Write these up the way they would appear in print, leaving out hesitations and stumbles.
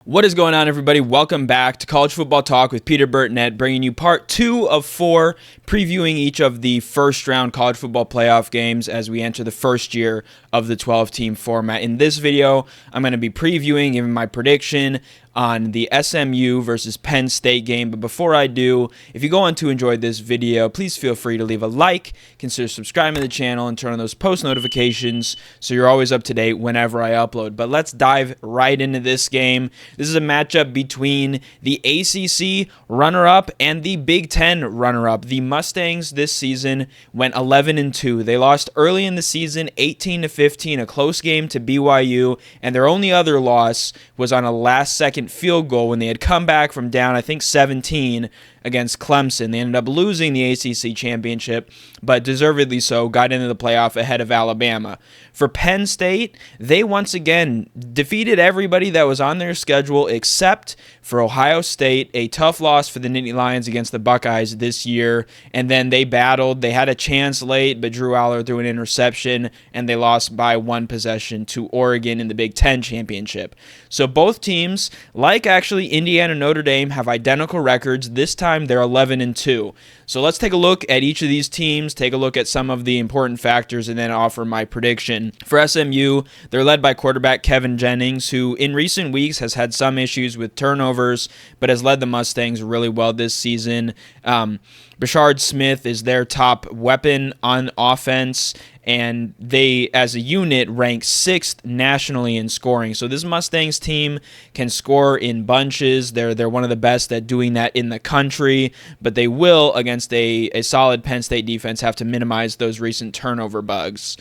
What is going on, everybody? Welcome back to College Football Talk with Peter Burtnett, bringing you part 2 of 4, previewing each of the first-round college football playoff games as we enter the first year of the 12-team format. In this video, I'm going to be previewing, giving my prediction on the SMU versus Penn State game. But before I do, if you go on to enjoy this video, please feel free to leave a like, consider subscribing to the channel, and turn on those post notifications so you're always up to date whenever I upload. But let's dive right into this game. This is a matchup between the ACC runner-up and the Big Ten runner-up. The Mustangs this season went 11-2. They lost early in the season, 18-15, a close game to BYU, and their only other loss was on a last-second field goal when they had come back from down, I think, 17 against Clemson. They ended up losing the ACC championship, but deservedly so, got into the playoff ahead of Alabama. For Penn State, they once again defeated everybody that was on their schedule except for Ohio State, a tough loss for the Nittany Lions against the Buckeyes this year, and then they battled. They had a chance late, but Drew Aller threw an interception, and they lost by one possession to Oregon in the Big Ten championship. So both teams, like actually Indiana and Notre Dame, have identical records. This time they're 11-2. So let's take a look at each of these teams, take a look at some of the important factors, and then offer my prediction. For SMU, they're led by quarterback Kevin Jennings, who in recent weeks has had some issues with turnovers, but has led the Mustangs really well this season. Bashard Smith is their top weapon on offense, and they, as a unit, rank 6th nationally in scoring. So this Mustangs team can score in bunches. They're one of the best at doing that in the country, but they will, against a solid Penn State defense, have to minimize those recent turnover bugs.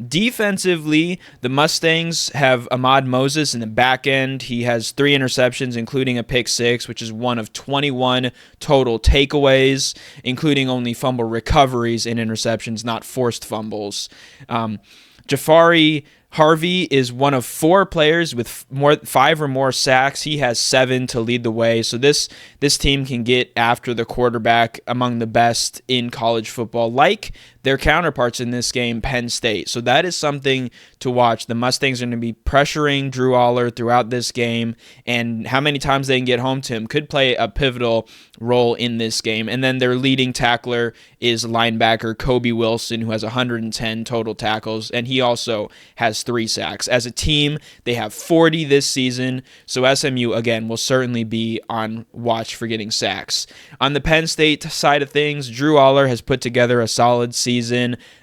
Defensively, the Mustangs have Ahmad Moses in the back end. He has 3 interceptions, including a pick 6, which is one of 21 total takeaways, including only fumble recoveries and interceptions, not forced fumbles. Jafari Harvey is one of 4 players with 5 or more sacks. He has 7 to lead the way. So this team can get after the quarterback, among the best in college football, like their counterparts in this game, Penn State. So that is something to watch. The Mustangs are going to be pressuring Drew Aller throughout this game, and how many times they can get home to him could play a pivotal role in this game. And then their leading tackler is linebacker Kobe Wilson, who has 110 total tackles, and he also has 3 sacks. As a team, they have 40 this season, so SMU, again, will certainly be on watch for getting sacks. On the Penn State side of things, Drew Aller has put together a solid season.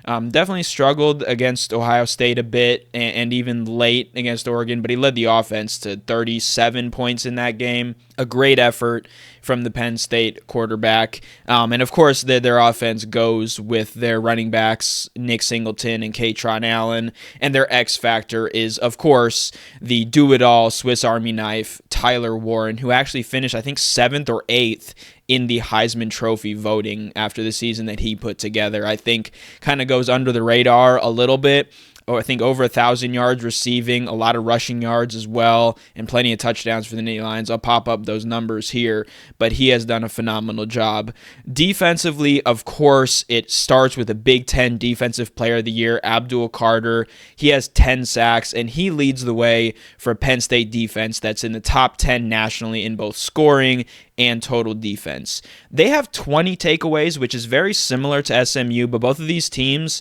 Definitely struggled against Ohio State a bit and even late against Oregon, but he led the offense to 37 points in that game. A great effort from the Penn State quarterback. And of course, their offense goes with their running backs, Nick Singleton and Kaytron Allen. And their X factor is, of course, the do-it-all Swiss Army knife, Tyler Warren, who actually finished, I think, 7th or 8th in the Heisman Trophy voting after the season that he put together. I think kind of goes under the radar a little bit. I think over 1,000 yards receiving, a lot of rushing yards as well, and plenty of touchdowns for the Nittany Lions. I'll pop up those numbers here, but he has done a phenomenal job. Defensively, of course, it starts with a Big Ten Defensive Player of the Year, Abdul Carter. He has 10 sacks, and he leads the way for a Penn State defense that's in the top 10 nationally in both scoring and total defense. They have 20 takeaways, which is very similar to SMU, but both of these teams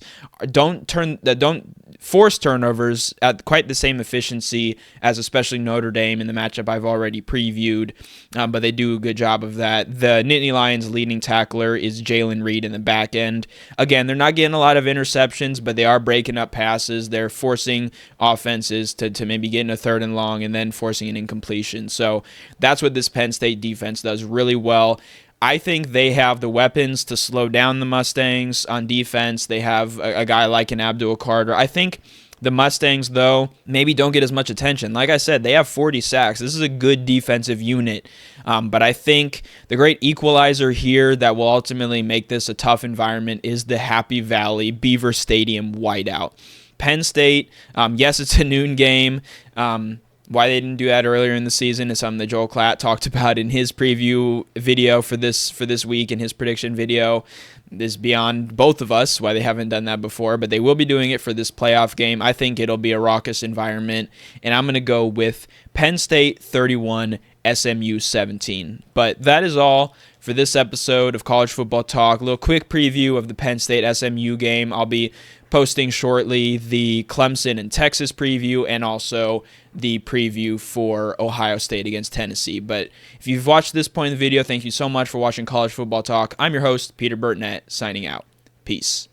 don't force turnovers at quite the same efficiency as especially Notre Dame in the matchup I've already previewed, but they do a good job of that. The Nittany Lions leading tackler is Jalen Reed in the back end. Again, they're not getting a lot of interceptions, but they are breaking up passes. They're forcing offenses to maybe get in a 3rd and long and then forcing an incompletion. So that's what this Penn State defense does really well. I think they have the weapons to slow down the Mustangs on defense. They have a guy like an Abdul Carter. I think the Mustangs, though, maybe don't get as much attention. Like I said, they have 40 sacks. This is a good defensive unit. But I think the great equalizer here that will ultimately make this a tough environment is the Happy Valley Beaver Stadium whiteout. Penn State, yes, it's a noon game. Why they didn't do that earlier in the season is something that Joel Klatt talked about in his preview video for this week, in his prediction video. This is beyond both of us, why they haven't done that before, but they will be doing it for this playoff game. I think it'll be a raucous environment, and I'm going to go with Penn State 31, SMU 17. But that is all for this episode of College Football Talk. A little quick preview of the Penn State SMU game. I'll be posting shortly the Clemson and Texas preview and also the preview for Ohio State against Tennessee. But if you've watched this point in the video, thank you so much for watching College Football Talk. I'm your host, Peter Burtnett, signing out. Peace.